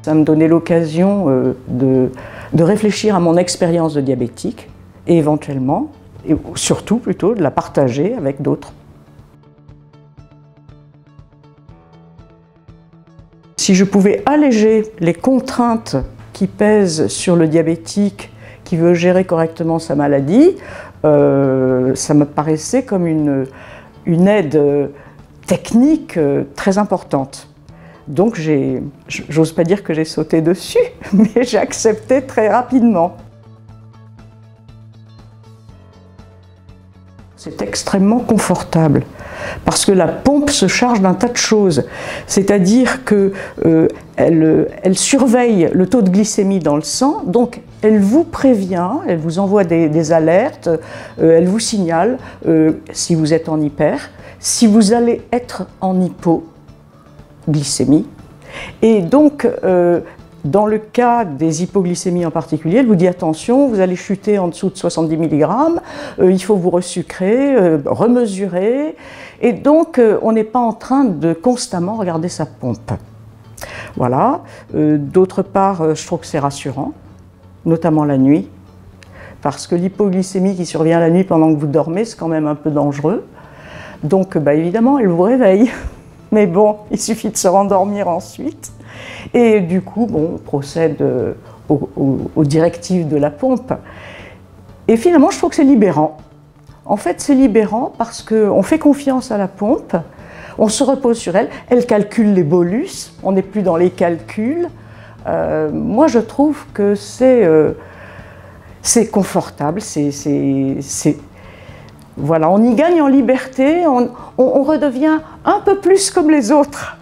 Ça me donnait l'occasion de réfléchir à mon expérience de diabétique et éventuellement, et surtout plutôt, de la partager avec d'autres. Si je pouvais alléger les contraintes qui pèsent sur le diabétique qui veut gérer correctement sa maladie, ça me paraissait comme une aide technique très importante. Donc j'ose pas dire que j'ai sauté dessus, mais j'ai accepté très rapidement. C'est extrêmement confortable parce que la pompe se charge d'un tas de choses. C'est-à-dire qu'elle surveille le taux de glycémie dans le sang, donc elle vous prévient, elle vous envoie des alertes, elle vous signale si vous êtes en hyper, si vous allez être en hypoglycémie. Et donc, dans le cas des hypoglycémies en particulier, elle vous dit attention, vous allez chuter en dessous de 70 mg, il faut vous resucrer, remesurer. Et donc, on n'est pas en train de constamment regarder sa pompe. Voilà. D'autre part, je trouve que c'est rassurant, notamment la nuit, parce que l'hypoglycémie qui survient la nuit pendant que vous dormez, c'est quand même un peu dangereux. Donc, évidemment, elle vous réveille. Mais bon, il suffit de se rendormir ensuite. Et du coup, on procède aux directives de la pompe. Et finalement, je trouve que c'est libérant. En fait, c'est libérant parce qu'on fait confiance à la pompe, on se repose sur elle, elle calcule les bolus, on n'est plus dans les calculs. Moi, je trouve que c'est confortable, voilà, on y gagne en liberté, on redevient un peu plus comme les autres.